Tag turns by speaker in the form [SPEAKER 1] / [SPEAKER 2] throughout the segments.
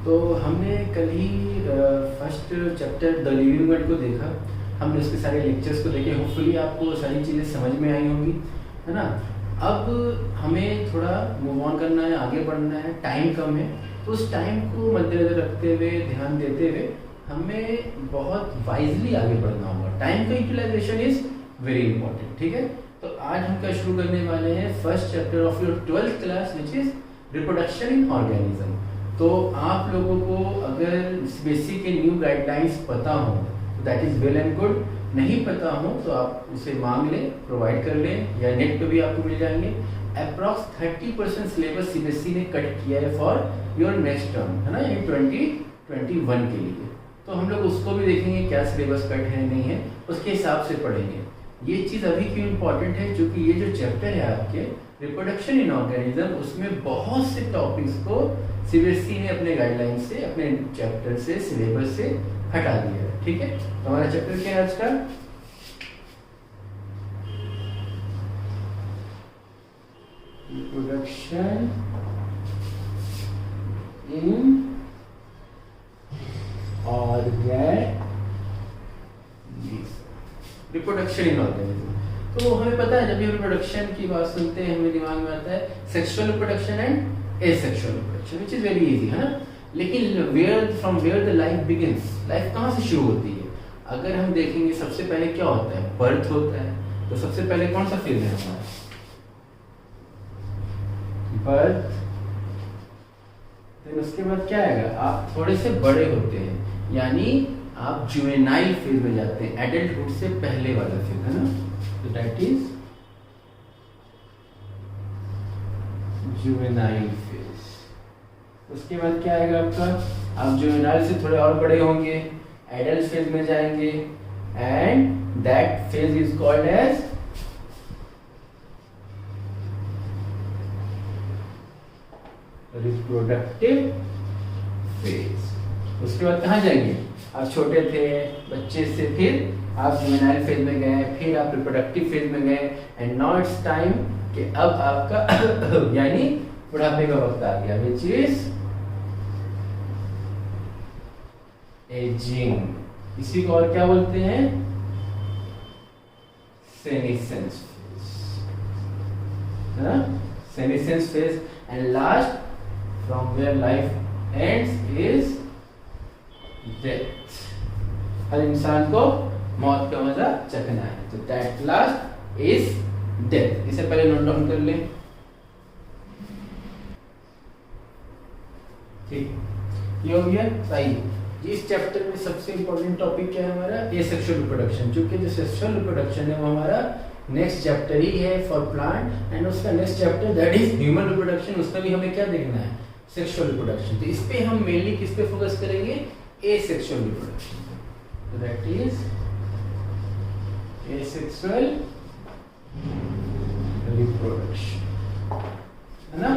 [SPEAKER 1] तो हमने कल ही first chapter the living world को देखा। हमने उसके सारे लेक्चर्स को देखे। होपफुली आपको सारी चीज़ें समझ में आई होंगी, है ना। अब हमें थोड़ा मूव ऑन करना है, आगे बढ़ना है। टाइम कम है, तो उस टाइम को मद्देनजर रखते हुए, ध्यान देते हुए हमें बहुत वाइजली आगे बढ़ना होगा। टाइम का यूटिलाइजेशन इज वेरी इंपॉर्टेंट, ठीक है। तो आज हम क्या शुरू करने वाले हैं, first chapter of your 12th class which is reproduction in organism. तो आप लोगों को अगर बेसिक के न्यू गाइडलाइंस पता हो तो that is well and good. नहीं पता हो तो आप उसे मांग लें, प्रोवाइड कर लें, या नेट पे भी आपको मिल जाएंगे। अप्रॉक्स 30% सिलेबस सीबीएसई ने कट किया है फॉर योर नेक्स्ट टर्म, है ना, ये 2021 के लिए। तो हम लोग उसको भी देखेंगे क्या सिलेबस कट है नहीं है, उसके हिसाब से पढ़ेंगे। ये चीज़ अभी क्यों इम्पोर्टेंट है, क्योंकि ये जो चैप्टर है आपके रिप्रोडक्शन इन ऑर्गेनिज्म, उसमें बहुत से टॉपिक्स को सीबीएसई ने अपने गाइडलाइन से, अपने चैप्टर से, सिलेबस से हटा दिया है, ठीक है। तो हमारा चैप्टर क्या है आज का, reproduction in organism. Reproduction in organism, तो हमें पता है जब भी रिप्रोडक्शन की बात सुनते हैं हमें दिमाग में आता है sexual reproduction and asexual reproduction, which is very easy, है ना। लेकिन from where the life begins, life कहाँ से शुरू होती है। अगर हम देखेंगे सबसे पहले क्या होता है, बर्थ होता है। तो सबसे पहले कौन सा फेज है हमारा, बर्थ। फिर उसके बाद क्या आएगा, आप थोड़े से बड़े होते हैं, यानी आप जुवेनाइल फेज में जाते हैं, एडल्टहुड से पहले वाला फेज, है ना। तो दैट इज जुवेनाइल फेज। उसके बाद क्या आएगा आपका, आप जुवेनाइल से थोड़े और बड़े होंगे, एडल्ट फेज में जाएंगे, and that phase is called as reproductive phase. उसके बाद कहाँ जाएंगे, आप छोटे थे बच्चे से, फिर आप जुवेनाइल फेज में गए, फिर आप रिप्रोडक्टिव फेज में गए, एंड नाउ इट्स टाइम कि अब आपका यानी बुढ़ापे का वक्त आ गया, विच इज एजिंग। इसी को और क्या बोलते हैं, सेनिसेंस फेज, है ना, senescence phase. And last from where life ends is death. हर इंसान को मौत का मजा चखना है, तो दैट लास्ट इज डेथ। इसे पहले नोट डाउन कर लें, ठीक, ये हो गया सही। इस चैप्टर में सबसे इंपॉर्टेंट टॉपिक क्या है हमारा, एसेक्सुअल रिप्रोडक्शन। क्योंकि जो सेक्सुअल रिप्रोडक्शन है वो हमारा नेक्स्ट चैप्टर ही है फॉर प्लांट, एंड उसका next chapter that is human reproduction, उसमें भी हमें क्या देखना है, सेक्सुअल रिप्रोडक्शन। तो इस पे हम मेनली किस पे फोकस करेंगे, एसेक्सुअल रिप्रोडक्शन। तो दैट इज एसेक्सुअल रिप्रोडक्शन, है ना।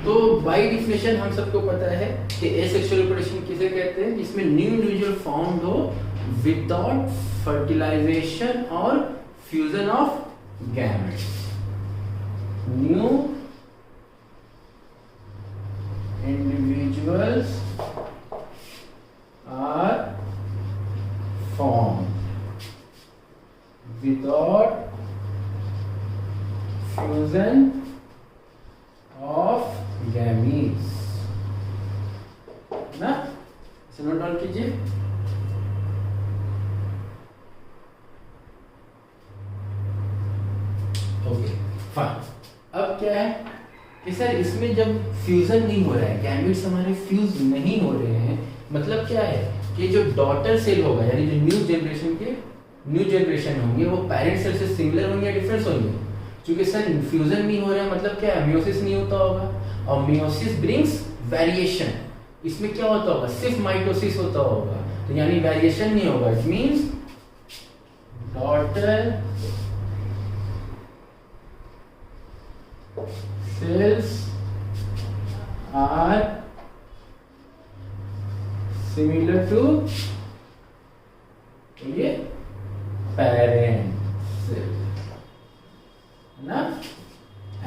[SPEAKER 1] तो बाय डिफिनेशन हम सबको पता है कि एसेक्सुअल रिप्रोडक्शन किसे कहते हैं, जिसमें न्यू इंडिविजुअल फाउंड हो विदाउट फर्टिलाइजेशन और fusion of gametes. New individuals are formed without fusion of gametes, ना, इसे नोट डाउन कीजिए। Okay fine. अब क्या है कि सर इसमें जब फ्यूजन नहीं हो रहा है, गैमेट्स हमारे फ्यूज नहीं हो रहे हैं, मतलब क्या है कि जो डॉटर सेल होगा, यानी जो न्यू जनरेशन होंगे, वो पेरेंट सेल से सिमिलर होंगे या डिफरेंस होंगे। क्योंकि सर फ्यूजन नहीं हो रहा है, मतलब क्या है, मियोसिस नहीं होता होगा, और मियोसिस ब्रिंग्स वेरिएशन। इसमें क्या होता होगा, सिर्फ माइटोसिस होता होगा, तो यानी वेरिएशन नहीं होगा। It means daughter cells are similar to ये parent cell, है ना,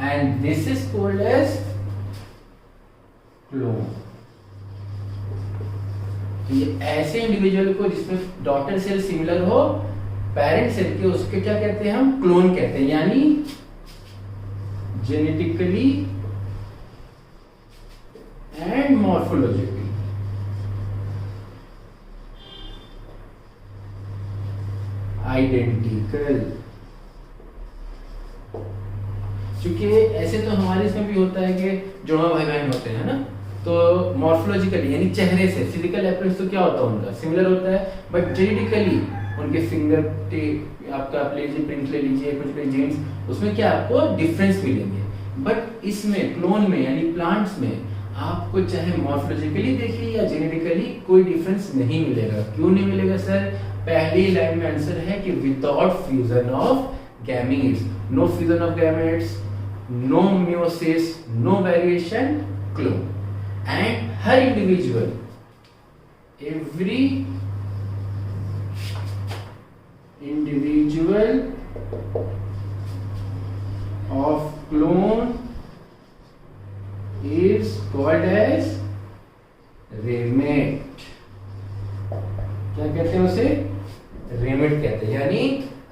[SPEAKER 1] and this is called as clone। तो ये ऐसे इंडिविजुअल को जिसमें डॉटर सेल सिमिलर हो पेरेंट सेल के, उसके क्या कहते हैं हम? क्लोन कहते हैं, यानी जेनेटिकली एंड मॉर्फोलॉजिकली आइडेंटिकल। क्योंकि ऐसे तो हमारे इसमें भी होता है कि जुड़वा भाई बहन होते हैं ना, तो मॉर्फोलॉजिकली यानी चेहरे से फिजिकल अपीयरेंस तो क्या होता है उनका? सिमिलर होता है, बट जेनेटिकली उनके फिंगर टिप, आपका आप लीजिए प्रिंट ले लीजिए, कुछ भी जीन्स, उसमें क्या आपको डिफरेंस मिलेंगे। बट इसमें क्लोन में यानी प्लांट्स में आपको चाहे मॉर्फोलॉजिकली देखिए या जेनेटिकली कोई डिफरेंस नहीं मिलेगा। क्यों नहीं मिलेगा सर? पहली लाइन में आंसर है कि without fusion of gametes, no fusion of gametes, no meiosis, no variation, clone. And हर individual, every individual of clone is called as remnant। क्या कहते हैं उसे? रेमेट कहते हैं। यानी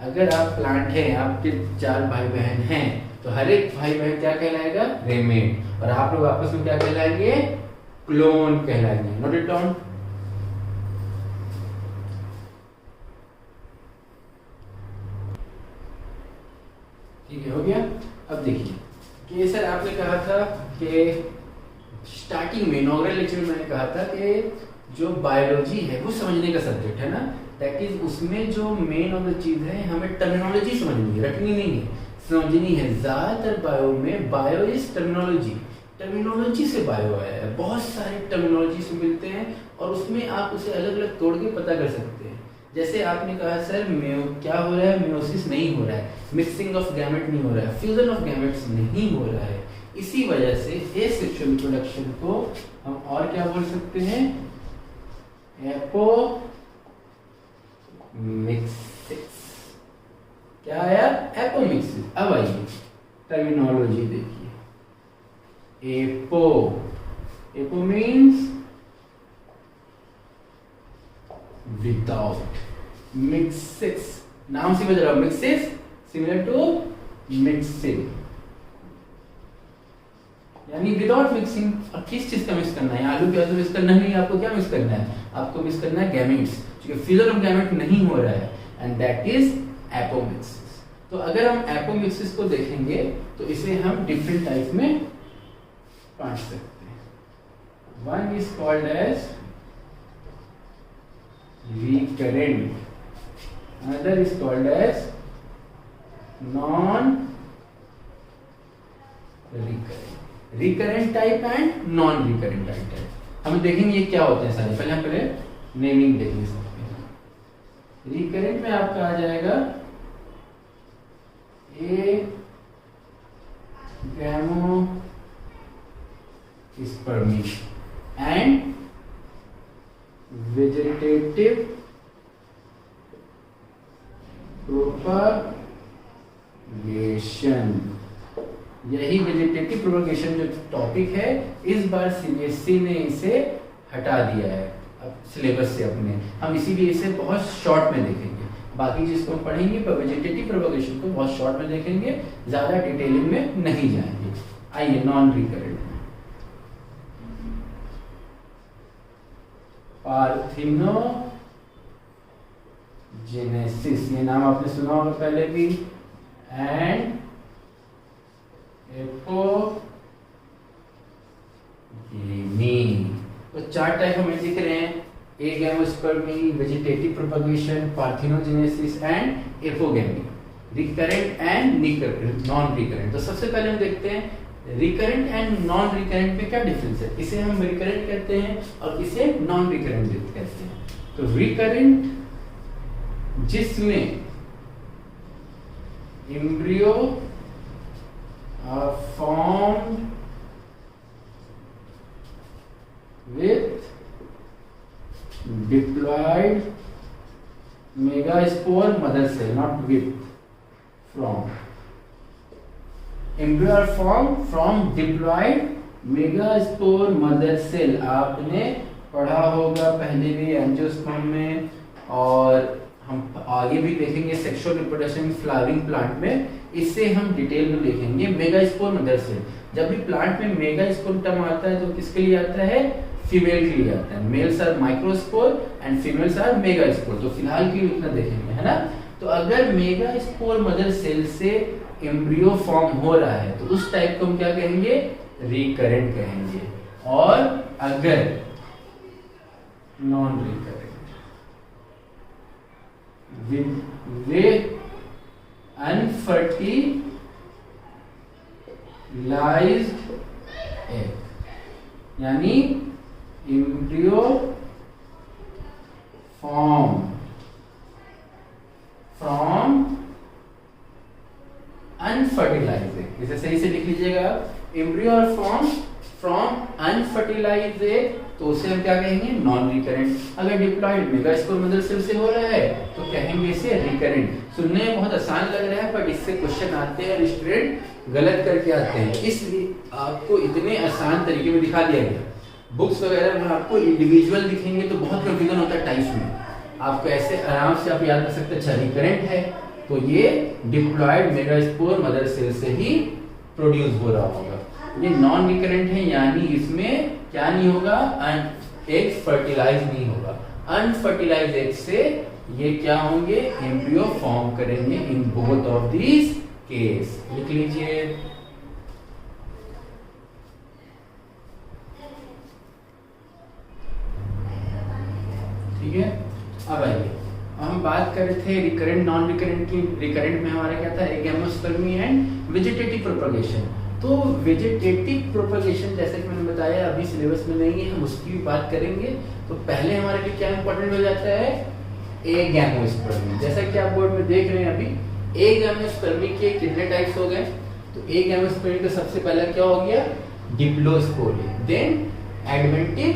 [SPEAKER 1] अगर आप प्लांट हैं, आपके 4 भाई बहन हैं, तो हर एक भाई बहन क्या कहलाएगा? रेमेट। और आप लोग आपस में क्या कहलाएंगे? क्लोन कहलाएंगे। Note it down. ठीक है, हो गया। अब देखिए कि सर आपने कहा था कि स्टार्टिंग में इनॉग्रल लेक्चर में मैंने कहा था कि जो बायोलॉजी है वो समझने का सब्जेक्ट है ना, दैट इज उसमें जो मेन ऑफ द चीज है हमें टर्मिनोलॉजी समझनी है, रटनी नहीं है, समझनी है। ज्यादातर बायो में बायो इज टर्मिनोलॉजी, टर्मिनोलॉजी से बायो आया है। बहुत सारे टर्मिनोलॉजी से मिलते हैं और उसमें आप उसे अलग अलग तोड़ के पता कर सकते हैं। जैसे आपने कहा सर क्या हो रहा है? मियोसिस नहीं हो रहा है, मिक्सिंग ऑफ गैमेट नहीं हो रहा है, फ्यूजन ऑफ गैमेट्स नहीं हो रहा है। इसी वजह से एसेक्सुअल रिप्रोडक्शन को हम और क्या बोल सकते हैं? एपोमिक्सिस। क्या आया? एपोमिक्सिस। अब आइए टर्मिनोलॉजी देखिए। एपो मीन्स विदाउट, मिक्सिस नाम से बज रहा हूं, मिक्सिस सिमिलर टू मिक्सिंग, यानी विदाउट मिक्सिंग। और किस चीज का मिक्स करना है? आलू प्याज मिक्स करना नहीं, आपको क्या मिक्स करना है? आपको मिक्स करना है गैमेट्स, क्योंकि फ्यूजन ऑफ गैमेट नहीं हो रहा है, एंड दैट इज एपोमिक्सिस। तो अगर हम एपोमिक्सिस को देखेंगे तो इसे हम डिफरेंट टाइप में बांट सकते हैं। One is called as recurrent, another is called as non recurrent type and non recurrent type। हम देखेंगे ये क्या होते हैं सारे। पहले नेमिंग देखेंगे सबके। रिकरेंट में आपका आ जाएगा गैमोस्पर्मी एंड वेजिटेटिव प्रोपगेशन। यही वेजिटेटिव प्रोपगेशन जो टॉपिक है, इस बार सीबीएसई ने इसे हटा दिया है अब सिलेबस से अपने। हम इसीलिए इसे बहुत शॉर्ट में देखेंगे, बाकी जिसको हम पढ़ेंगे पर वेजिटेटिव प्रोपगेशन को बहुत शॉर्ट में देखेंगे, ज्यादा डिटेलिंग में नहीं जाएंगे। आइए नॉन रिकरेंट पार्थेनोजेनेसिस, ये नाम आपने सुना होगा पहले भी, एंड एपोगेमी। तो 4 टाइप हमें दिख रहे हैं, agamospermy, vegetative propagation, parthenogenesis and apogamy. Recurrent and non recurrent. तो सबसे पहले हम देखते हैं रिकरेंट एंड नॉन रिकरेंट में क्या डिफरेंस है। इसे हम रिकरेंट कहते हैं और इसे नॉन रिकरेंट कहते हैं। तो रिकरेंट जिसमें embryo formed with diploid megaspore mother cell, not with, from. Embryo formed from diploid megaspore mother cell। आपने पढ़ा होगा पहले भी एंजियोस्पर्म में, और हम आगे भी देखेंगे सेक्सुअल रिप्रोडक्शन फ्लावरिंग प्लांट में, इससे हम डिटेल में देखेंगे। मेगास्पोर मदर सेल, जब भी प्लांट में मेगास्पोर टर्म आता है तो किसके लिए आता है? फीमेल के लिए आता है। Males are microspore and females are megaspore. तो फिलहाल के लिए इतना देखेंगे, है ना। तो अगर मेगास्पोर मदर सेल से एम्ब्रियो फॉर्म हो रहा है तो उस टाइप को हम क्या कहेंगे? रिकरेंट कहेंगे। और अगर non recurrent with unfertilized egg, यानी embryo form from unfertilized egg, इसे सही से लिख लीजिएगा। embryo और form from unfertilized egg, तो उसे हम क्या कहेंगे? Non recurrent. अगर डिप्लॉयड मेगास्पोर मदर सेल से हो रहा है तो कहेंगे इसे रिकरेंट। सुनने में बहुत आसान लग रहा है, बट इससे क्वेश्चन आते हैं और स्टूडेंट गलत करके आते हैं, इसलिए आपको इतने आसान तरीके में दिखा दिया गया। बुक्स वगैरह में आपको इंडिविजुअल दिखेंगे तो बहुत कंफ्यूजन होता है टाइप्स में। आपको ऐसे आराम से आप याद कर सकते हैं, अच्छा रिकरेंट है तो ये डिप्लॉयड मेगास्पोर मदर सेल से ही प्रोड्यूस हो रहा होगा। ये नॉन रिकरेंट है, यानी इसमें क्या नहीं होगा? एग फर्टिलाइज नहीं होगा। अनफर्टिलाइज एग से ये क्या होंगे? एम्ब्रियो फॉर्म करेंगे in both of these case. लिख लीजिए। ठीक है, अब आइए हम बात कर रहे थे रिकरेंट नॉन रिकरेंट की। रिकरेंट में हमारा क्या था? एगेमोस्पर्मी एंड वेजिटेटिव प्रोपगेशन। तो वेजिटेटिव प्रोपगेशन जैसे कि मैंने बताया अभी सिलेबस में नहीं है, हम उसकी भी बात करेंगे। तो पहले हमारे लिए क्या इंपॉर्टेंट हो जाता है? एगेमोस्पर्मी। जैसा कि आप बोर्ड में देख रहे हैं अभी, एगेमोस्पर्मी के कितने टाइप्स हो गए? तो एगेमोस्पर्मी का सबसे पहला क्या हो गया? Diplospory, then adventive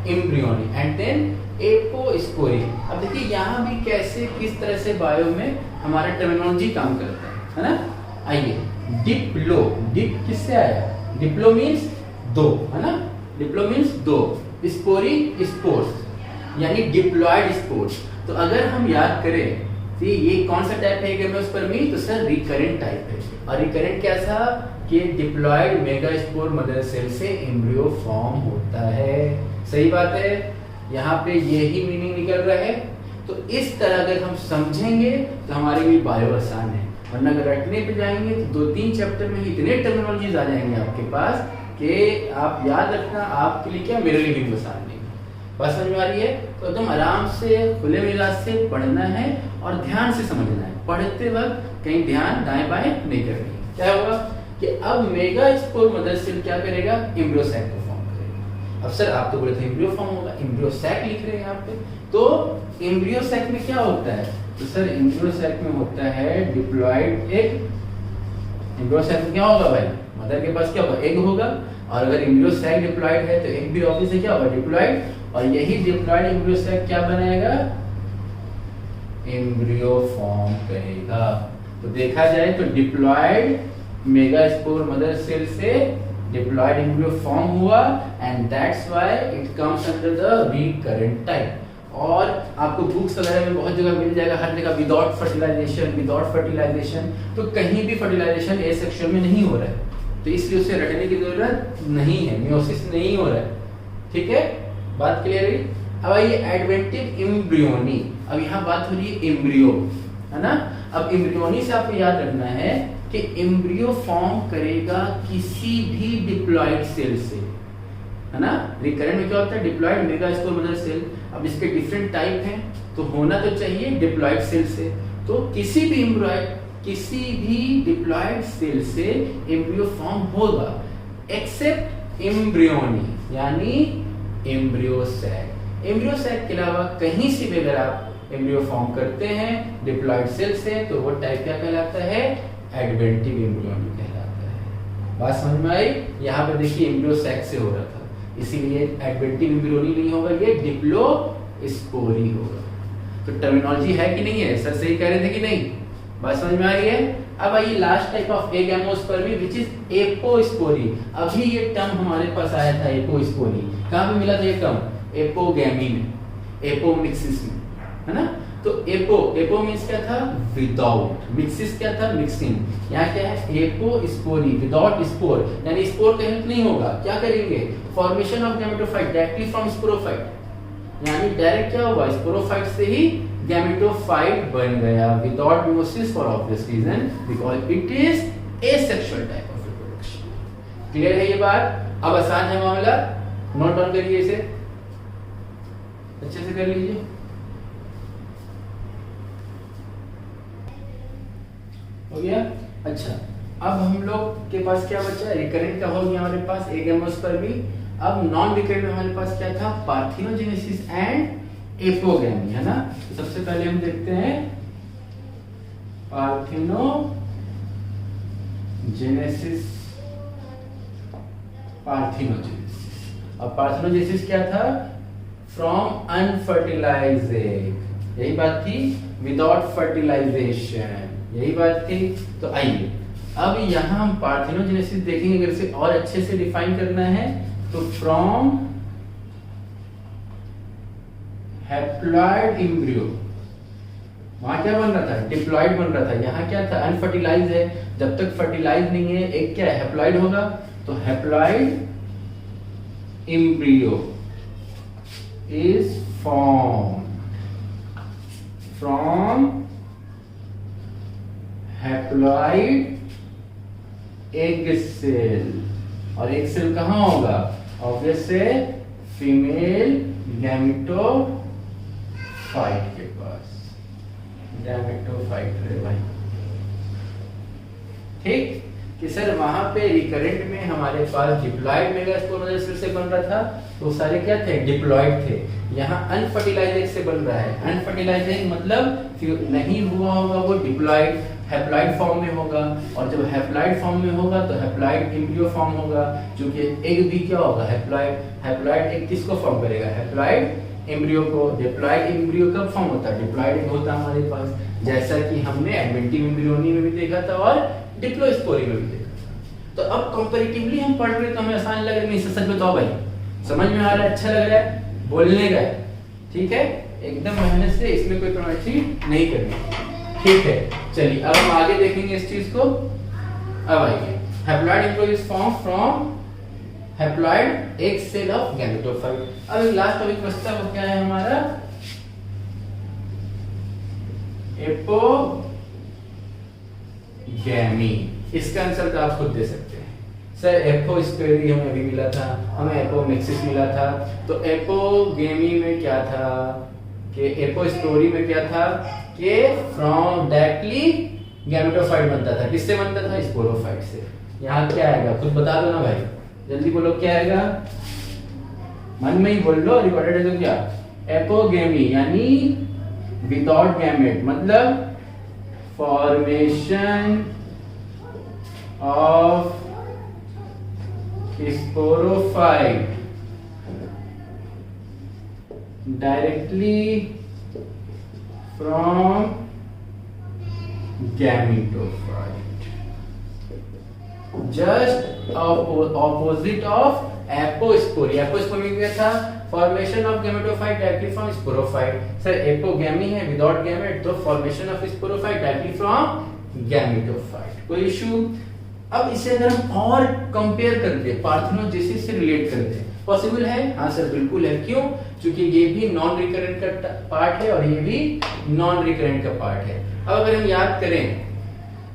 [SPEAKER 1] embryony and then apospory. अब देखिए यहाँ भी कैसे किस तरह से बायो में हमारा टर्मिनोलॉजी काम करता है ना। आइए, डिप्लो, डिप किससे आया? डिप्लो मीन्स दो, है ना। डिप्लो मीन्स दो, स्पोरी स्पोर्स, यानी डिप्लॉयड स्पोर्स। तो अगर हम याद करें तो ये कौन सा टाइप है एगेमोस्पर्मी? तो सर रिकरेंट टाइप है। और रिकरेंट कैसा? कि डिप्लॉयड मेगास्पोर मदर सेल से एम्ब्रियो फॉर्म होता है। सही बात है, यहाँ पे यही मीनिंग निकल रहा है। तो इस तरह अगर हम समझेंगे तो हमारे लिए बायो आसान है, वरना अगर रटने पे जाएंगे तो 2-3 चैप्टर में इतने टर्मिनोलॉजीज आ जाएंगे आपके पास कि आप याद रखना आपके लिए क्या, मेरे लिए भी आसान नहीं। बस समझ में आ रही है? तो एकदम आराम से खुले मिजाज से पढ़ना है और ध्यान से समझना है। पढ़ते वक्त कहीं ध्यान दाएं बाएं नहीं करनी। क्या होगा कि अब मेगास्पोर मदर सेल क्या करेगा? एम्ब्रियो सैक को फॉर्म करेगा। अब सर आप तो बोले थे एम्ब्रियो फॉर्म होगा, एम्ब्रियो सैक लिख रहे हैं यहाँ पे। तो एम्ब्रियो सैक में क्या होता है? तो सर एम्ब्रियो सैक में होता है डिप्लॉयड एग। एम्ब्रियो सैक में क्या होगा भाई? मदर के पास क्या होगा? एग होगा। और अगर एम्ब्रियो सैक डिप्लॉयड है तो एग भी ऑब्वियसली क्या होगा? डिप्लॉयड। और यही डिप्लॉयड एम्ब्रियो सैक क्या बनाएगा? एम्ब्रियो फॉर्म करेगा। तो देखा जाए तो डिप्लॉयड मेगास्पोर मदर सेल से डिप्लॉयड एम्ब्रियो फॉर्म हुआ and that's why it comes under the recurrent type. और आपको बुक्स वगैरह में बहुत जगह मिल जाएगा, हर जगह विदाउट फर्टिलाइजेशन, विदाउट फर्टिलाइजेशन। तो कहीं भी फर्टिलाइजेशन ए सेक्शन में नहीं हो रहा है, तो इसलिए उसे रटने की जरूरत नहीं है, मियोसिस नहीं हो रहा है। ठीक है, बात क्लियर हुई? अब आइए एडवेंटिव एम्ब्रियोनी। अब यहाँ बात हो रही है एम्ब्रियो, है ना। अब एम्ब्रियोनी से आपको याद रखना है कि एम्ब्रियो फॉर्म करेगा किसी भी डिप्लॉयड सेल से, है ना। रिकरेंट में क्या होता है? Diploid megaspore mother cell. अब इसके डिफरेंट टाइप हैं, तो होना तो चाहिए डिप्लॉयड सेल से। तो किसी भी डिप्लॉयड सेल से एम्ब्रियो फॉर्म होगा एक्सेप्ट एम्ब्रियोनी, यानी एम्ब्रियो सैक। एम्ब्रियो सैक के अलावा कहीं से भी अगर आप एम्ब्रियो फॉर्म करते हैं डिप्लॉयड सेल से तो वो टाइप क्या कहलाता है? एडवेंटिव एम्ब्रियोनी कहलाता है। बात समझ में आई? यहाँ पे देखिए एम्ब्रियो सैक से हो रहा था, इसीलिए एडवेंटिव एम्ब्रियोनी नहीं होगा, ये डिप्लोस्पोरी होगा। तो टर्मिनोलॉजी है कि नहीं है? सर सही कह रहे थे कि नहीं? बात समझ में आ रही है? अब आइए last type of एगेमोस्पर्मी which is apospory. अभी ये टर्म हमारे पास आया था एपोस्पोरी। कहाँ पे मिला था ये टर्म? एपोगैमी में, एपोमिक्सिस में, है ना। तो एपो मीन्स क्या था, विदाउट, मिक्सिस क्या था, मिक्सिंग। यहाँ क्या है, एपोस्पोरी, विदाउट स्पोर, यानी स्पोर का हेल्प नहीं होगा, क्या करेंगे, formation of gametophyte directly from sporophyte, यानी डायरेक्ट क्या होगा, स्पोरोफाइट से ही गैमेटोफाइट बन गया, without meiosis for obvious reason, because it is asexual type of reproduction. Clear है ये बात? अब आसान है मामला, नोट डाउन करिए इसे, अच्छे से कर लीजिए। हो गया? अच्छा, अब हम लोग के पास क्या बचा, रिकरेंट का हो गया हमारे पास एक एमोस पर भी। अब नॉन रिकरेंट में हमारे पास क्या था, पार्थिनोजेनेसिस एंड एपोगैमी, है ना। तो सबसे पहले हम देखते हैं पार्थिनोजेनेसिस, अब पार्थिनोजेनेसिस क्या था, फ्रॉम अनफर्टिलाइज्ड एग, यही बात थी, विदाउट फर्टिलाइजेशन, यही बात थी। तो आइए अब यहाँ हम पार्थिनोजेनेसिस देखेंगे, अगर इसे और अच्छे से डिफाइन करना है तो फ्रॉम हैप्लॉइड एम्ब्रियो, वहां क्या बन रहा था, डिप्लॉइड बन रहा था, यहाँ क्या था, अनफर्टिलाइज है, जब तक फर्टिलाइज नहीं है एक क्या है, हैप्लॉइड होगा, तो haploid embryo is form from haploid egg cell, और एग सेल कहां होगा, ऑब्वियस है फीमेल गैमेटोफाइट के पास, गैमेटोफाइट है भाई, ठीक। कि सर वहां पे रिकरेंट में हमारे पास डिप्लॉइड मेगास्पोरोजेनेसिस से बन रहा था, तो सारे क्या थे, डिप्लॉइड थे। यहाँ अनफर्टिलाइज्ड एग से बन रहा है, अनफर्टिलाइज्ड एग मतलब नहीं हुआ होगा वो डिप्लॉइड, हैप्लॉइड फॉर्म में होगा, और जब हैप्लॉइड फॉर्म में होगा तो हैप्लॉइड एम्ब्रियो फॉर्म होगा, क्योंकि एग भी क्या होगा, हैप्लॉइड, हैप्लॉइड एग किसको फॉर्म करेगा, हैप्लॉइड एम्ब्रियो को। डिप्लॉइड एम्ब्रियो कब फॉर्म होता है, डिप्लॉइड एग होता है हमारे पास, जैसा कि हमने एडवेंटिव एम्ब्रियोनी में भी देखा था और डिप्लोस्पोरी में भी देखा था। तो अब कंपैरेटिवली हम पढ़ रहे तो हमें आसान लग रहा है, सच बताओ भाई, समझ में आ रहा है, अच्छा लग रहा है, बोलने का, ठीक है, एकदम मेहनत से, इसमें कोई प्रॉब्लम नहीं करनी, ठीक है। चलिए अब हम आगे देखेंगे इस चीज को। अब आइए, haploid embryo is form from haploid egg cell of gametophyte. अब एक लास्ट टॉपिक बचता है, वो क्या है हमारा, एपोगैमी। इसका आंसर तो आप खुद दे सकते हैं, सर एपोस्पोरी हमें अभी मिला था, हमें एपोमिक्सिस मिला था, तो एपोगैमी में क्या था, कि एपोस्पोरी में क्या था, कि फ्रॉम डायरेक्टली गैमेटोफाइट बनता था, किससे बनता था, स्पोरोफाइट से। यहाँ क्या आएगा, खुद बता दो ना भाई, जल्दी बोलो क्या आएगा, मन में ही बोल लो, रिकॉर्डेड है तो क्या, एपोगैमी यानी विदाउट गैमेट, मतलब formation of sporophyte directly from gametophyte, just opposite of apospory. Apospory क्या था, formation of gametophyte directly from sporophyte. Sir apogamy है विदाउट गैमेट, तो formation of sporophyte directly from gametophyte, कोई इशू। अब इसे अगर हम और कंपेयर करते हैं, पार्थिनोजेनेसिस से रिलेट करते हैं, पॉसिबल है, हाँ सर बिल्कुल है, क्यों, क्योंकि ये भी नॉन रिकरेंट का पार्ट है और ये भी नॉन रिकरेंट का पार्ट है। अब अगर हम याद करें,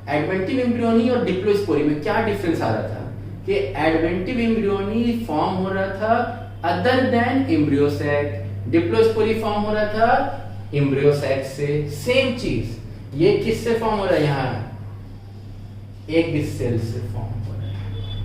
[SPEAKER 1] एडवेंटिव एम्ब्रियोनी और डिप्लोस्पोरी में क्या डिफरेंस आ रहा था, कि एडवेंटिव एम्ब्रियोनी फॉर्म हो रहा था other than embryo sac, diplospory form हो रहा था एम्ब्रियो सैक से। सेम चीज, ये किससे फॉर्म हो रहा है, यहाँ एग सेल से फॉर्म हो रहा है,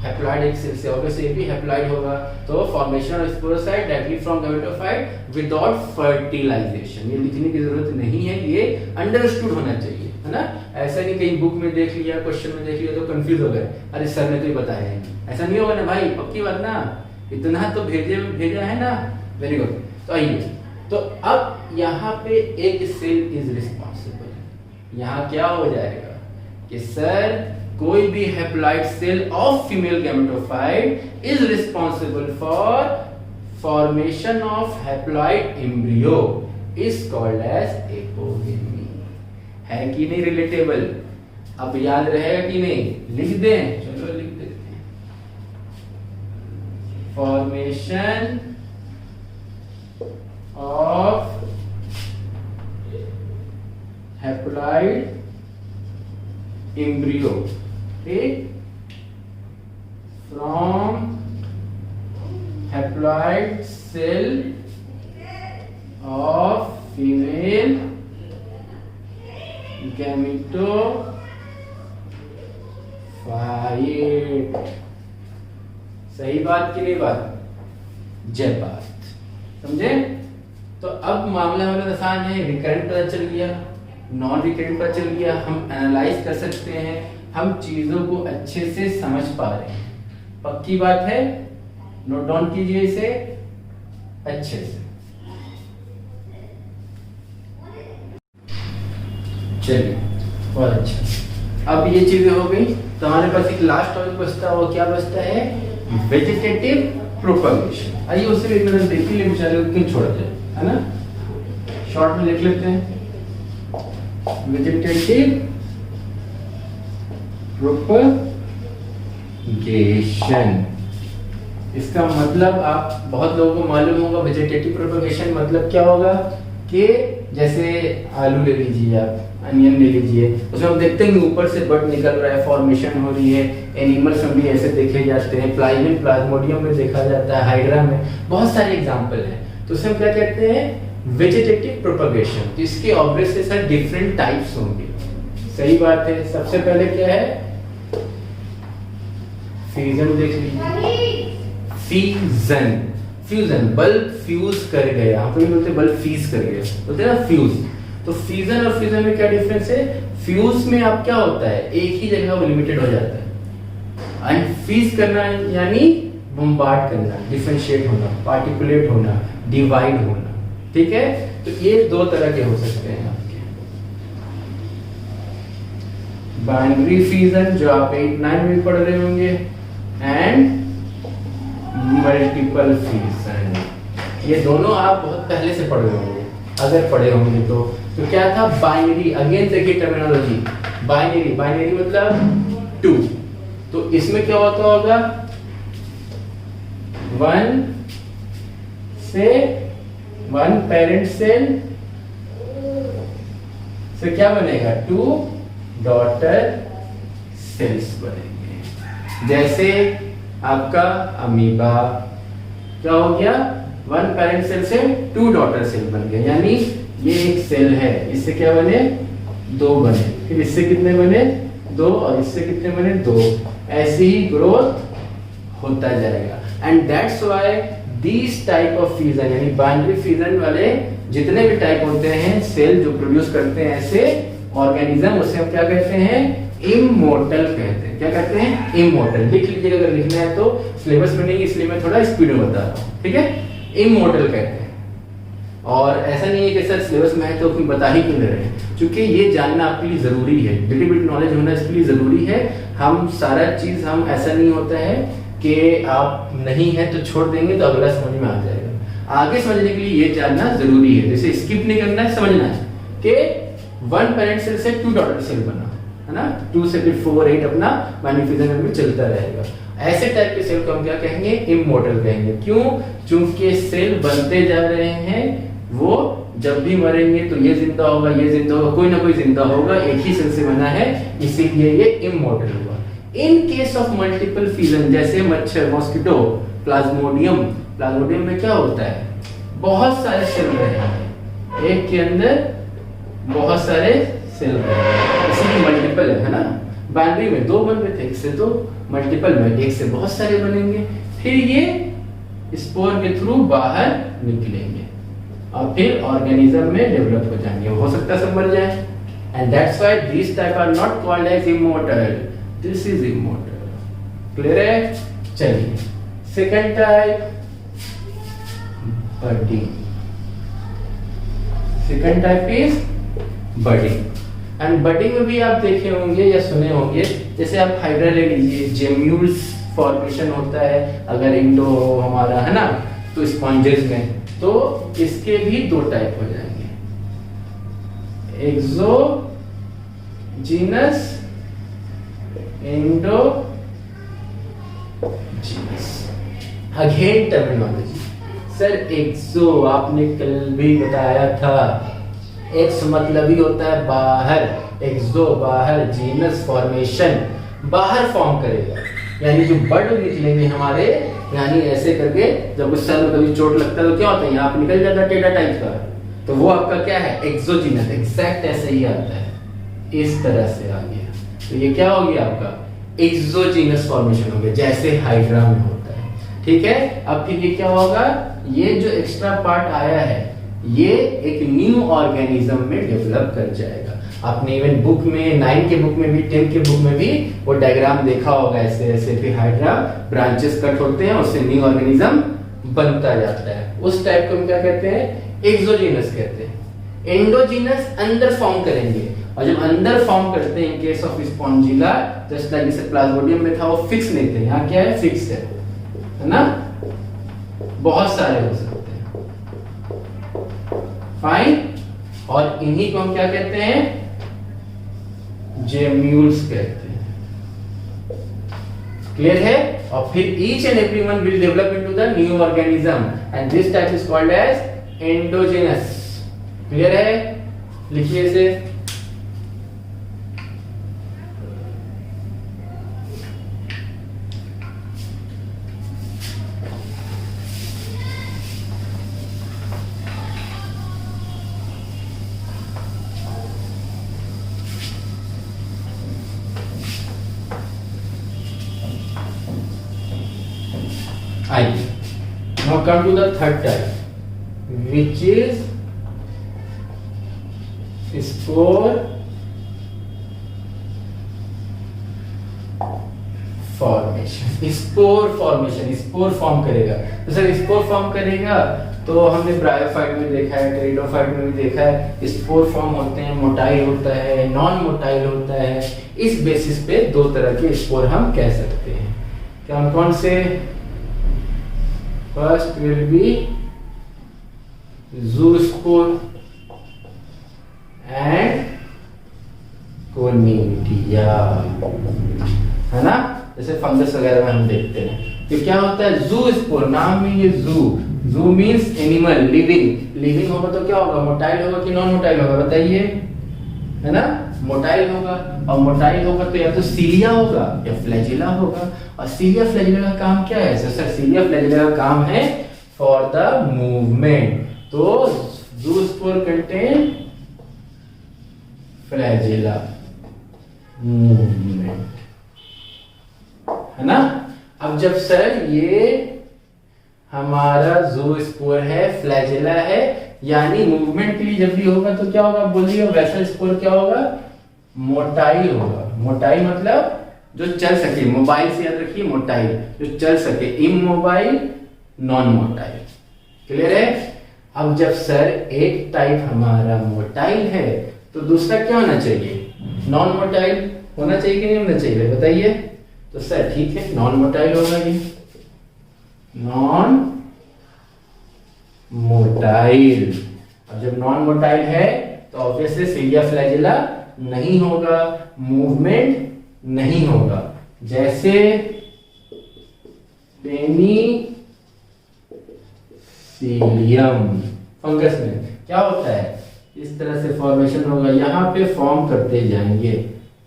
[SPEAKER 1] हैप्लॉइड एग सेल से, ऑब्वियसली ये भी हैप्लॉइड होगा, तो formation of sporocyte directly from gametophyte without fertilization. ये लिखने की जरूरत नहीं है, ये अंडरस्टूड होना चाहिए, है ना। ऐसा नहीं कहीं बुक में देख लिया, क्वेश्चन में देख लिया तो कंफ्यूज हो गए, अरे सर ने तो ये बताया है, ऐसा नहीं होगा ना भाई, पक्की बात ना, इतना तो भेजा है ना, वेरी गुड। तो आइए, तो अब यहाँ पे एग सेल इज रिस्पॉन्सिबल, यहाँ क्या हो जाएगा कि सर कोई भी haploid cell of female gametophyte is responsible for formation of haploid embryo is called as apogamy. है कि नहीं रिलेटेबल? अब याद रहेगा कि नहीं? लिख दें, चलो लिख देते हैं। फॉर्मेशन ऑफ हैप्लॉइड एम्ब्रियो, ठीक, from haploid cell of female gametophyte. सही बात कि नहीं बात? जय बात। समझे? तो अब मामला हमारा आसान है, रिकरेंट पता चल गया, नॉन रिकरेंट पता चल गया, हम एनालाइज कर सकते हैं, हम चीजों को अच्छे से समझ पा रहे हैं। पक्की बात है? नोट डाउन कीजिए इसे अच्छे से। चलिए, बहुत अच्छा। अब ये चीजें हो गई, तो हमारे पास एक लास्ट टॉपिक बचता है, वो क्या बचता है? Vegetative propagation. आइए उसे एक नजर देखिए, लेकिन बेचारे को क्यों छोड़ दे, है ना? शॉर्ट में लिख लेते हैं, वेजिटेटिव प्रोपगेशन। इसका मतलब आप बहुत लोगों को मालूम होगा, वेजिटेटिव प्रोपगेशन मतलब क्या होगा कि जैसे आलू ले लीजिए, आप अनियन ले लीजिए, उसमें हम देखते हैं ऊपर से बड निकल रहा है, फॉर्मेशन हो रही है। एनिमल्स में भी ऐसे देखे जाते हैं, प्लाज्मिड प्लाज्मोडियम में देखा जाता है, हाइड्रा में, बहुत सारे एग्जांपल हैं। तो उसे हम क्या कहते हैं? Vegetative propagation. तो इसके ऑब्वियसली सर डिफरेंट टाइप्स होंगे। सही बात है। सबसे पहले क्या है? फ्यूजन देख लीजिए, फ्यूजन, फ्यूजन, बल्ब फ्यूज कर गया, हम भी बोलते हैं बल्ब फ्यूज कर गया, बोलते हैं ना फ्यूज। तो फ्यूजन और फ्यूजन में क्या डिफरेंस है? फ्यूज में आप क्या होता है, एक ही जगह वो लिमिटेड हो जाता है, एंड फ्यूज करना यानी बम्बार्ड करना, डिफरेंशिएट होना, पार्टिकुलेट होना, डिवाइड होना। ठीक है, तो ये दो तरह के हो सकते हैं आपके। बाइनरी फ्यूजन जो आप 8-9 में पढ़ रहे होंगे, एंड मल्टीपल फ्यूजन, ये दोनों आप बहुत पहले से पढ़ रहे होंगे, अगर पढ़े होंगे तो। क्या था? बाइनरी, अगेन देखिए टर्मिनोलॉजी, बाइनरी, बाइनरी मतलब 2। तो इसमें क्या होता होगा? 1 पेरेंट सेल से क्या बनेगा? 2 डॉटर सेल्स बनेंगे। जैसे आपका अमीबा क्या हो गया? 1 पेरेंट सेल से 2 डॉटर सेल बन गए, यानी ये एक सेल है, इससे क्या बने? 2 बने, फिर इससे कितने बने? 2, और इससे कितने बने? 2। ऐसे ही ग्रोथ होता जाएगा। And that's why this type of fusion, यानी बाइनरी फ्यूजन वाले जितने भी टाइप होते हैं सेल जो प्रोड्यूस करते हैं ऐसे ऑर्गेनिज्म, उसे हम क्या कहते हैं? इमोर्टल कहते हैं। क्या कहते हैं? इमोर्टल। लिख लीजिएगा अगर लिखना है तो, सिलेबस में नहीं इसलिए मैं थोड़ा स्पीड में बता रहा हूँ। ठीक है, इमोर्टल कहते हैं। और ऐसा नहीं है कि सर सिलेबस में है तो कोई बता ही क्यों रहे हैं, क्योंकि ये जानना आपके लिए जरूरी है, लिटिल बिट नॉलेज होना इसके लिए जरूरी है। हम सारा चीज, हम ऐसा नहीं होता है कि आप नहीं है तो छोड़ देंगे तो अगला समझ में आ जाएगा। आगे समझने के लिए ये जानना जरूरी है, जैसे स्किप नहीं करना है, समझना है कि 1 पेरेंट सेल से 2 डॉटर सेल बना, है ना, 2 से फिर 4, 8 अपना मैन्युफैक्चरिंग में चलता रहेगा। ऐसे टाइप के सेल को हम क्या कहेंगे? इमोर्टल कहेंगे। क्यों? चूंकि सेल बनते जा रहे हैं, वो जब भी मरेंगे तो ये जिंदा होगा, ये जिंदा होगा, कोई ना कोई जिंदा होगा, एक ही सेल से बना है, इसीलिए ये इमोर्टल हुआ। इन केस ऑफ मल्टीपल फ्यूजन, जैसे मच्छर, मॉस्किटो, प्लाज्मोडियम, प्लाज्मोडियम में क्या होता है? बहुत सारे सेल रहेंगे, एक के अंदर बहुत सारे सेल रहेंगे, इसीलिए मल्टीपल है ना। बाइनरी में 2 बन रहे थे, एक से 2, मल्टीपल में 1 से बहुत सारे बनेंगे, फिर ये स्पोर के थ्रू बाहर निकलेंगे और फिर ऑर्गेनिज्म में डेवलप हो जाएंगे। हो सकता है सब मर जाए, and that's why this type are not called as immortal, this is immortal. Clear है? चलिए, second type, budding. Second type is budding. And budding में भी आप देखे होंगे या सुने होंगे, जैसे आप हाइड्रा ले लीजिए, जेम्यूल्स फॉर्मेशन होता है अगर इंडो हो हमारा, है ना, तो स्पॉन्जेस में, तो इसके भी दो टाइप हो जाएंगे, exogenous, endogenous. Again terminology, sir exo आपने कल भी बताया था, एक्स मतलब ही होता है बाहर, एक्सो बाहर, जीनस फॉर्मेशन, बाहर फॉर्म करेगा, यानी जो बर्ड निकलेंगे हमारे, यानी ऐसे करके जब उस सर में कभी चोट लगता है तो क्या होता है, यहाँ पे निकल जाता है टेढ़ा टाइप का, तो वो आपका क्या है, एक्सोजीनस, एग्जैक्ट ऐसे ही आता है, इस तरह से आ गया, तो ये क्या हो गया आपका एक्सोजीनस फॉर्मेशन हो गया, जैसे हाइड्रा में होता है। ठीक है, अब फिर ये क्या होगा, ये जो एक्स्ट्रा पार्ट आया है ये एक न्यू ऑर्गेनिज्म में डेवलप कर जाएगा। आपने इवन बुक में 9 के बुक में भी 10 के बुक में भी वो डायग्राम देखा होगा, ऐसे ऐसे फिर हाइड्रा ब्रांचेस कट होते हैं, उससे न्यू ऑर्गेनिज्म बनता जाता है, उस टाइप को हम क्या कहते हैं, एक्सोजीनस कहते हैं। एंडोजीनस अंदर फॉर्म करेंगे, और जब अंदर फॉर्म करते हैं इन case of Spongilla, just like जैसे प्लाज्मोडियम में था, वो फिक्स नहीं थे, यहाँ क्या है, फिक्स है ना, बहुत सारे हो सकते हैं, फाइन। और इन्हीं को हम क्या कहते हैं, जेम्यूल्स कहते हैं, क्लियर है। और फिर each and every one will develop into the new organism and this type is called as endogenous, clear है, लिखिए इसे। आइए, now come to the third type, which is spore formation. Spore formation, spore form करेगा, तो sir spore form करेगा तो हमने bryophyte में देखा है, टेरिडोफाइट में भी देखा है, स्पोर फॉर्म होते हैं, मोटाइल होता है, नॉन मोटाइल होता है, इस बेसिस पे दो तरह के स्पोर हम कह सकते हैं। क्या कौन से, first will be zoospore and conidia, है ना, जैसे फंगस वगैरह में हम देखते हैं। तो क्या होता है, ज़ूस्पोर, नाम में ये ज़ू मींस एनिमल, लिविंग होगा तो क्या होगा, मोटाइल होगा कि नॉन मोटाइल होगा, बताइए, है ना, मोटाइल होगा, और मोटाइल होगा तो या तो सीलिया होगा या फ्लैजिला होगा, और सीलिया फ्लैजिला का काम क्या है, सर सीलिया फ्लैजिला का काम है फॉर द मूवमेंट, तो ज़ूस्पोर कंटेन फ्लैजिला, मूवमेंट, है ना। अब जब सर ये हमारा ज़ूस्पोर है, फ्लैजिला है, यानी मूवमेंट के लिए जब भी होगा तो क्या होगा, बोलिए, वैसा स्पोर क्या होगा, मोटाइल होगा। मोटाइल मतलब जो चल सके, मोबाइल से याद रखिए, मोटाइल जो चल सके, इमोबाइल, नॉन मोटाइल, क्लियर है। अब जब सर एक टाइप हमारा मोटाइल है तो दूसरा क्या होना चाहिए, नॉन मोटाइल होना चाहिए कि नहीं होना चाहिए, बताइए। तो सर ठीक है, नॉन मोटाइल होगा, ये नॉन मोटाइल। अब जब नॉन मोटाइल है तो ऑब्वियसली सीलिया फ्लैजिला नहीं होगा, मूवमेंट नहीं होगा, जैसे पेनिसिलियम फंगस में क्या होता है, इस तरह से फॉर्मेशन होगा, यहाँ पे फॉर्म करते जाएंगे,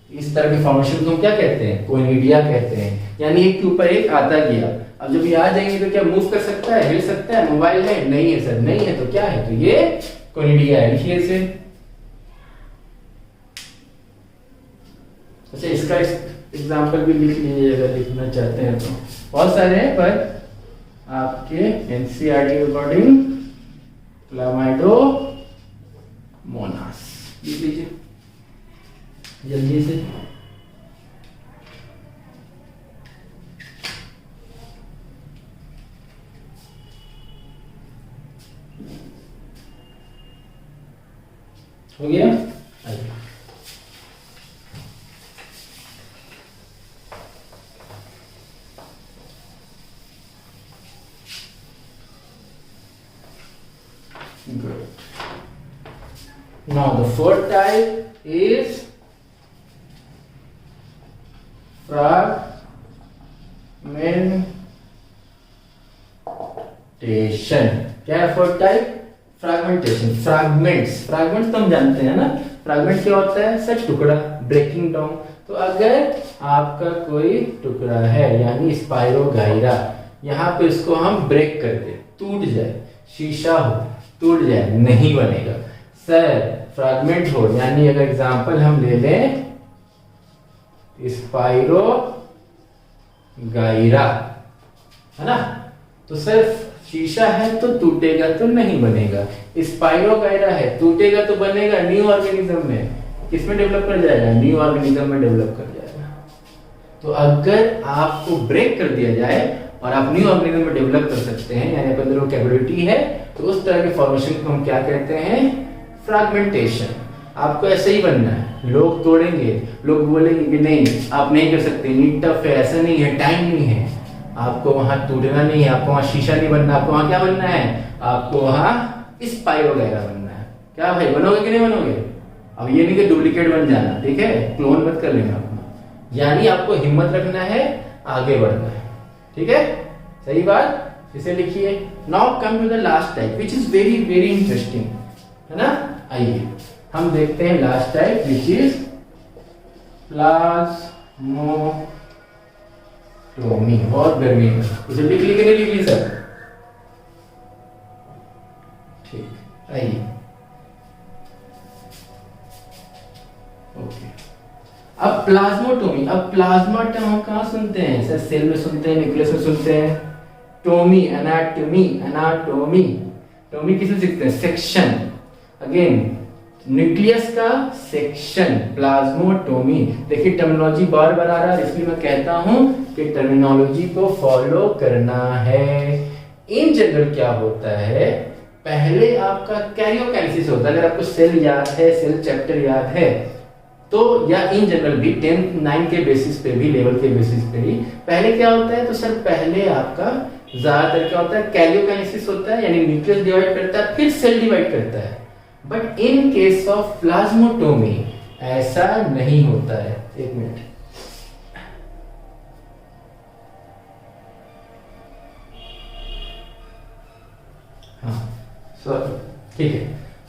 [SPEAKER 1] इस तरह की फॉर्मेशन को हम क्या कहते हैं, कोनिडिया कहते हैं, यानी एक के ऊपर एक आता गया। अब जब ये आ जाएंगे तो क्या मूव कर सकता है, हिल सकता है, मोबाइल है, नहीं है सर, नहीं है तो क्या है, तो ये कोनिडिया है, लिखिए इसे। अच्छा, इसका एग्जाम्पल भी लिख लीजिए अगर लिखना चाहते हैं तो, बहुत सारे हैं पर आपके एनसीईआरटी के अकॉर्डिंग क्लामाइडोमोनास लिख लीजिए जल्दी से। हो गया, आइए। Now the fourth type is fragmentation. क्या है फोर्थ टाइप? फ्रैगमेंटेशन. फ्रैगमेंट्स तो हम जानते हैं ना. फ्रैगमेंट क्या होता है सर? टुकड़ा, ब्रेकिंग डाउन. तो अगर आपका कोई टुकड़ा है यानी स्पाइरो गायरा, यहाँ पे इसको हम ब्रेक कर दे, टूट जाए, शीशा हो टूट जाए, नहीं बनेगा सर. फ्रैगमेंट हो यानी अगर एग्जांपल हम ले लें स्पाइरो गायरा, है ना, तो सर शीशा है तो टूटेगा तो नहीं बनेगा. स्पाइरो गायरा है, टूटेगा तो बनेगा. न्यू ऑर्गेनिज्म में किसमें डेवलप कर जाएगा? न्यू ऑर्गेनिज्म में डेवलप कर जाएगा. तो अगर आपको ब्रेक कर दिया जाए और आप न्यू ऑर्गेनिज्म में डेवलप कर सकते हैं, यानी आपके अंदर वो कैपेबिलिटी है, तो उस तरह के फॉर्मेशन को हम क्या कहते हैं? फ्रैगमेंटेशन. आपको ऐसे ही बनना है. लोग तोड़ेंगे, लोग बोलेंगे कि नहीं आप नहीं कर सकते, नीट टफ है, ऐसा नहीं है, टाइम नहीं है. आपको वहां टूटना नहीं है, आपको वहां शीशा नहीं बनना, आपको वहां क्या बनना है? आपको वहां स्पाइरो गायरा बनना है. क्या भाई, बनोगे कि नहीं बनोगे? अब ये नहीं कि डुप्लीकेट बन जाना, ठीक है, क्लोन मत कर लेना अपना. यानी आपको हिम्मत रखना है, आगे बढ़ना है. ठीक है, सही बात. इसे लिखिए. Now come to the last type which is very very interesting, है ना. आइए हम देखते हैं last type which is plasmotomy. बहुत गर्मी है, इसे लिख ली कि नहीं लिख ली सर? ठीक, आइए. ओके, अब प्लाज्मोटोमी. अब प्लाज्मा टर्म हम कहाँ सुनते हैं सर? सेल में सुनते हैं, न्यूक्लियस में सुनते हैं. Tommy, anatomy. टोमी किसमें सीखते हैं? सेक्शन. अगेन न्यूक्लियस का सेक्शन, प्लाज्मोटोमी. देखिए टर्मिनोलॉजी बार बार आ रहा है, इसलिए मैं कहता हूं कि टर्मिनोलॉजी को फॉलो करना है. इन जनरल क्या होता है, पहले आपका कैरियोकाइनेसिस होता है. अगर आपको सेल याद है, सेल चैप्टर याद है तो, या इन जनरल भी 10th 9 के बेसिस पे भी, लेवल के बेसिस पे भी, पहले क्या होता है? तो सर पहले आपका ज्यादातर क्या होता है? कैरियोकाइनेसिस होता है, यानी न्यूक्लियस डिवाइड करता है, फिर सेल डिवाइड करता है. But in case of plasmotomy ऐसा नहीं होता है. एक मिनट. हाँ सॉरी, ठीक है.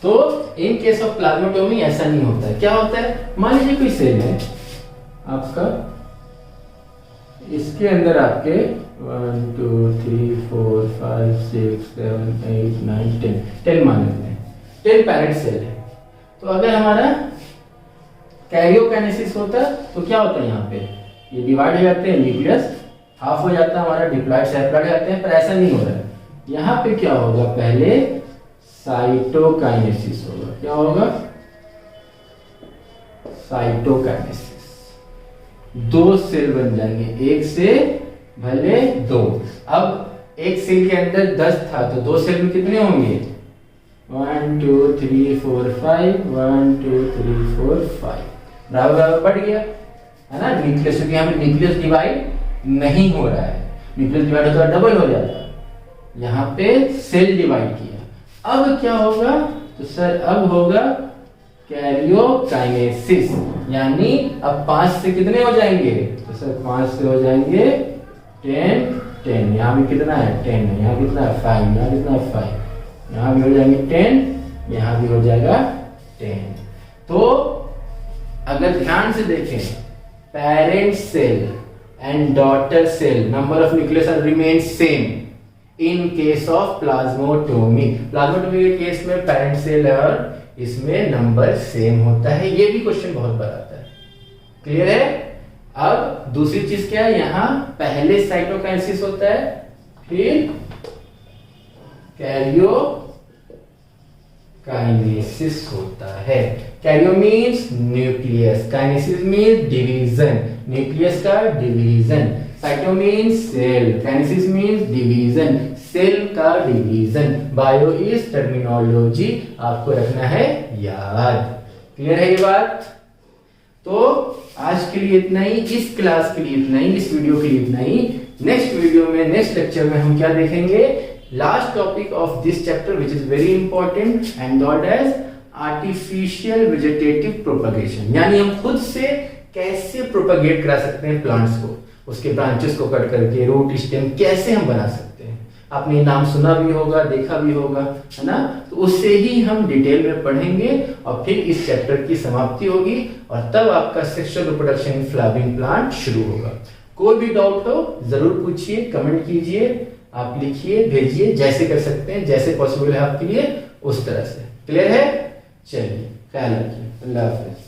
[SPEAKER 1] तो इन केस ऑफ प्लाज्मोटोमी ऐसा नहीं होता है. क्या होता है? मान लीजिए कोई सेल है आपका, इसके अंदर आपके 1 2 3 4 5 6 7 8 9 10 मान लेते हैं. 10 पैरेंट सेल है. तो अगर हमारा कैरियोकाइनेसिस होता तो क्या होता है? यहाँ पे ये डिवाइड हो जाते हैं, न्यूक्लियस हाफ हो जाता है हमारा, डिप्लॉइड सेपरेट हो जाते हैं. पर ऐसा नहीं हो रहा है. यहाँ पे क्या होगा? पहले साइटोकाइनेसिस होगा. क्या होगा? साइटोकाइनेसिस. 2 सेल बन जाएंगे, एक से भले 2. अब एक सेल के अंदर 10 था तो 2 सेल में कितने होंगे? 1 2 3 4 5 1 2 3 4 5. बराबर बराबर बढ़ गया, है ना. न्यूक्लियस, क्योंकि यहाँ पे न्यूक्लियस डिवाइड नहीं हो रहा है. न्यूक्लियस डिवाइड होता है डबल हो जाता है. यहाँ पे सेल डिवाइड किया. अब क्या होगा? तो सर अब होगा कैरियोकाइनेसिस. यानी अब 5 से कितने हो जाएंगे? तो सर 5 से हो जाएंगे 10. यहाँ भी कितना है? 10 है. यहाँ कितना है? 5. यहाँ कितना है? 5. यहाँ भी हो जाएंगे 10, यहाँ भी हो जाएगा 10. तो अगर ध्यान से देखें, parent cell and daughter cell number of nucleus are remain same in case of plasmotomy. Plasmotomy के केस में पेरेंट सेल और इसमें नंबर सेम होता है. ये भी क्वेश्चन बहुत बार आता है. क्लियर है? अब दूसरी चीज क्या है? यहाँ पहले साइटोकाइनेसिस होता है, फिर कैरियोकाइनेसिस होता है. Karyo means nucleus, kinesis means division, nucleus का division. Cyto means cell, kinesis means division, cell का डिवीजन. बायो इज टर्मिनोलॉजी, आपको रखना है याद. क्लियर है ये बात? तो आज के लिए इतना ही, इस क्लास के लिए इतना ही, इस वीडियो के लिए इतना ही. नेक्स्ट वीडियो में, नेक्स्ट लेक्चर में हम क्या देखेंगे last topic of this chapter which is very important and not as artificial vegetative propagation, यानी हम खुद से कैसे प्रोपगेट करा सकते हैं प्लांट्स को, उसके ब्रांचेस को कट करके रूट स्टेम कैसे हम बना सकते हैं। आपने नाम सुना भी होगा, देखा भी होगा, है ना। तो उससे ही हम डिटेल में पढ़ेंगे और फिर इस चैप्टर की समाप्ति होगी और तब आपका sexual reproduction in flowering plant शुरू होगा। कोई भी डाउट हो जरूर पूछिए, कमेंट कीजिए, आप लिखिए, भेजिए, जैसे कर सकते हैं, जैसे पॉसिबल है आपके लिए उस तरह से। क्लियर है? चलिए, ख्याल रखिए। अल्लाह हाफिज।